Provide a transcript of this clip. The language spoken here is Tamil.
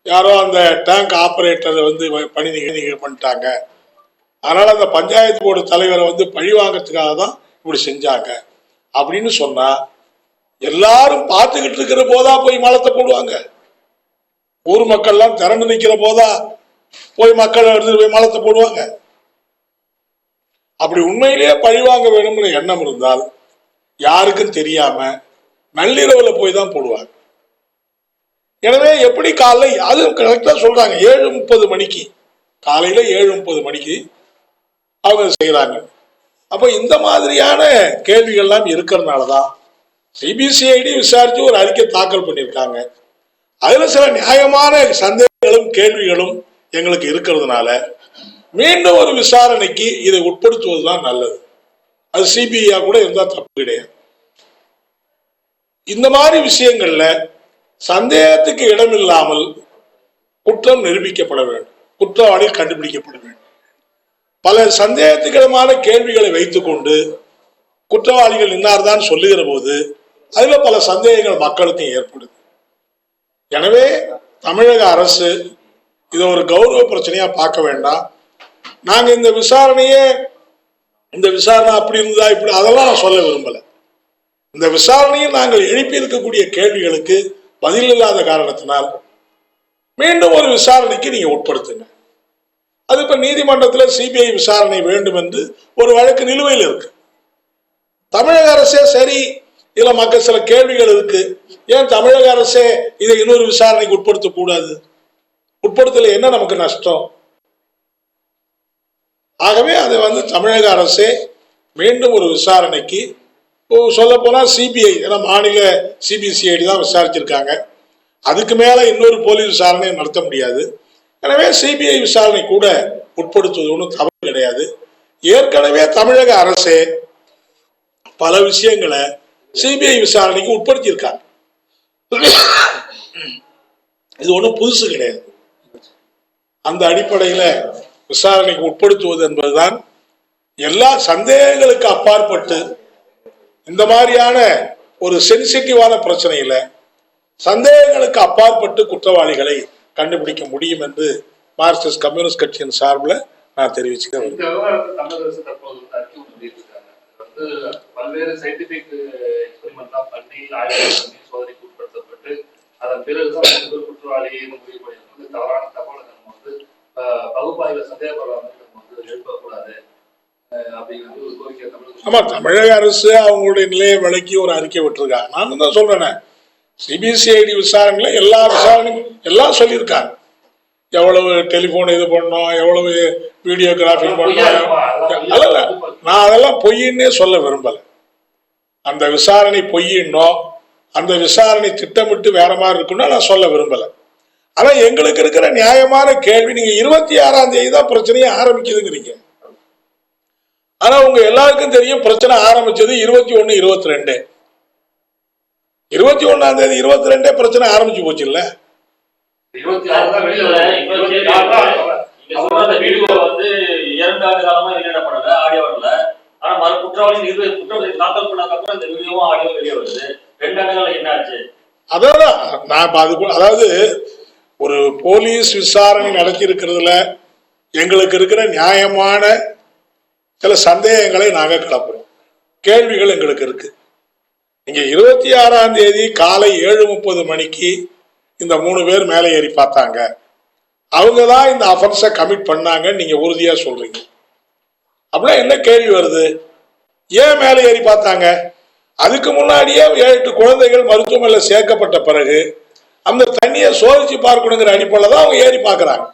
யாரோ அந்த டேங்க் ஆபரேட்டர் வந்து பணி நீக்கம் பண்ணிட்டாங்க, அதனால அந்த பஞ்சாயத்து போர்டு தலைவரை வந்து பழி வாங்கறதுக்காக தான் இப்படி செஞ்சாங்க அப்படின்னு சொன்னா எல்லாரும் பார்த்துக்கிட்டு இருக்கிற போதா போய் மலத்தை போடுவாங்க. ஊர் மக்கள்லாம் திரண்டு நிக்கிற போதா போய் மக்கள் எடுத்து போய் மலத்தை போடுவாங்க. அப்படி உண்மையிலேயே பழிவாங்க வேணும்னு எண்ணம் இருந்தால் யாருக்கும் தெரியாம நள்ளிரவுல போய் தான் போடுவாங்க. எனவே எப்படி காலைல அது கரெக்டா சொல்றாங்க 7:30 மணிக்கு, காலையில 7:30 மணிக்கு அவங்க செய்யறாங்க. அப்ப இந்த மாதிரியான கேள்விகள்லாம் இருக்கிறதுனாலதான் சிபிசிஐடி விசாரிச்சு ஒரு அறிக்கை தாக்கல் பண்ணியிருக்காங்க. அதுல சில நியாயமான சந்தேகங்களும் கேள்விகளும் எங்களுக்கு இருக்கிறதுனால மீண்டும் ஒரு விசாரணைக்கு இதை உட்படுத்துவதுதான் நல்லது. அது சிபிஐ கூட இருந்தா தப்பு கிடையாது. இந்த மாதிரி விஷயங்கள்ல சந்தேகத்துக்கு இடமில்லாமல் குற்றம் நிரூபிக்கப்பட வேண்டும், குற்றவாளி கண்டுபிடிக்கப்பட வேண்டும். பல சந்தேகத்துக்கிடமான கேள்விகளை வைத்துக் கொண்டு குற்றவாளிகள் இன்னார்தான் சொல்லுகிற போது அதுல பல சந்தேகங்கள் மக்களுக்கு ஏற்படுது. எனவே தமிழக அரசு இதை ஒரு கௌரவ பிரச்சனையா பார்க்க வேண்டாம். நாங்க இந்த விசாரணை அப்படி இருந்தா இப்படி அதெல்லாம் நான் சொல்ல விரும்பல. இந்த விசாரணையில் நாங்கள் எழுப்பி இருக்கக்கூடிய கேள்விகளுக்கு பதில் இல்லாத காரணத்தினால் மீண்டும் ஒரு விசாரணைக்கு நீங்க உட்படுத்துங்க. அது இப்ப நீதிமன்றத்தில் சிபிஐ விசாரணை வேண்டும் என்று ஒரு வழக்கு நிலுவையில் இருக்கு. தமிழக அரசே சரி இதுல மக்கள் சில கேள்விகள் இருக்கு, ஏன் தமிழக அரசே இதை இன்னொரு விசாரணைக்கு உட்படுத்த கூடாது? உட்படுத்தல என்ன நமக்கு நஷ்டம்? ஆகவே அதை வந்து தமிழக அரசே மீண்டும் ஒரு விசாரணைக்கு, சொல்ல போனா சிபிஐ மாநில சிபிசிஐடி தான் விசாரிச்சிருக்காங்க, அதுக்கு மேல இன்னொரு போலீஸ் விசாரணை நடத்த முடியாது. எனவே சிபிஐ விசாரணை கூட உட்படுத்துவது ஒன்றும் தவறு கிடையாது. ஏற்கனவே தமிழக அரசே பல விஷயங்களை சிபிஐ விசாரணைக்கு உட்படுத்தியிருக்காங்க. இது ஒன்றும் புதுசு கிடையாது. அந்த அடிப்படையில் விசாரணைக்கு உட்படுத்துவது என்பதுதான் எல்லா சந்தேகங்களுக்கு அப்பாற்பட்டு இந்த மாதிரியான ஒரு சென்சிட்டிவான பிரச்சனையில சந்தேகங்களுக்கு அப்பாற்பட்டு குற்றவாளிகளை கண்டுபிடிக்க முடியும் என்று மார்க்சிஸ்ட் கம்யூனிஸ்ட் கட்சியின் சார்பில் நான் தெரிவிச்சுக்கிறேன். பல்வேறு சயின்டிபிக் எக்ஸ்பெரிமெண்ட்லாம் பண்ணி ஆய்வு சோதனைக்கு உட்படுத்தப்பட்டு அதன் பிறகுதான் குற்றவாளி முடிவு பண்ணியிருக்கிறது. தவறான தகவலை நம்ம வந்து பகுப்பாய்வு சந்தேகப்படாமல் நம்ம வந்து எழுப்பக்கூடாது அப்படிங்கிறது ஒரு கோரிக்கை தமிழக. ஆமா, தமிழக அரசு அவங்களுடைய நிலையை விளக்கி ஒரு அறிக்கை விட்டுருக்காங்க. நான் தான் சொல்றேன், சிபிசிஐடி விசாரணையில எல்லா விசாரணையும் எல்லாம் சொல்லியிருக்காங்க. எவ்வளவு டெலிபோன் இது பண்ணோம், எவ்வளவு வீடியோகிராஃபி பண்ணோம், நான் அதெல்லாம் பொய்ன்னே சொல்ல விரும்பல. அந்த விசாரணை பொய்யின்னோ அந்த விசாரணை திட்டமிட்டு வேற மாதிரி இருக்குன்னா நான் சொல்ல விரும்பல. ஆனா எங்களுக்கு இருக்கிற நியாயமான கேள்வி, நீங்க 26ஆம் தேதி தான் பிரச்சனையே ஆரம்பிக்குதுங்கிறீங்க. ஆனா உங்க எல்லாருக்கும் தெரியும் பிரச்சனை ஆரம்பிச்சது 21, 22. 21ஆம் தேதி 22 பிரச்சனை ஆரம்பிச்சு போச்சு இல்ல. 26 வந்து 2 ஆண்டு காலமா வெளியிடப்படல, ஆடியோ வரல. ஆனா குற்றவாளி குற்றம் தாக்கல் பண்ணதுக்கு அப்புறம் இந்த வீடியோவும் ஆடியோ வெளியே வருது. 2 ஆண்டுகள் என்ன ஆச்சு? அதான் நான் அதாவது ஒரு போலீஸ் விசாரணை நடத்தி இருக்கிறதுல எங்களுக்கு இருக்கிற நியாயமான சில சந்தேகங்களை நாங்க கிளப்புறோம், கேள்விகள் எங்களுக்கு இருக்கு. நீங்க 26ஆம் தேதி காலை 7:30 மணிக்கு இந்த 3 பேர் மேலே ஏறி பார்த்தாங்க, அவங்கதான் இந்த அஃபென்ஸை கமிட் பண்ணாங்க நீங்க உறுதியா சொல்றீங்க. அப்படின்னா என்ன கேள்வி வருது? ஏன் மேலே ஏறி பார்த்தாங்க? அதுக்கு முன்னாடியே 7-8 குழந்தைகள் மருத்துவமனையில் சேர்க்கப்பட்ட பிறகு அந்த தண்ணியை சோதிச்சு பார்க்கணுங்கிற அடிப்படையில் தான் அவங்க ஏறி பார்க்கறாங்க.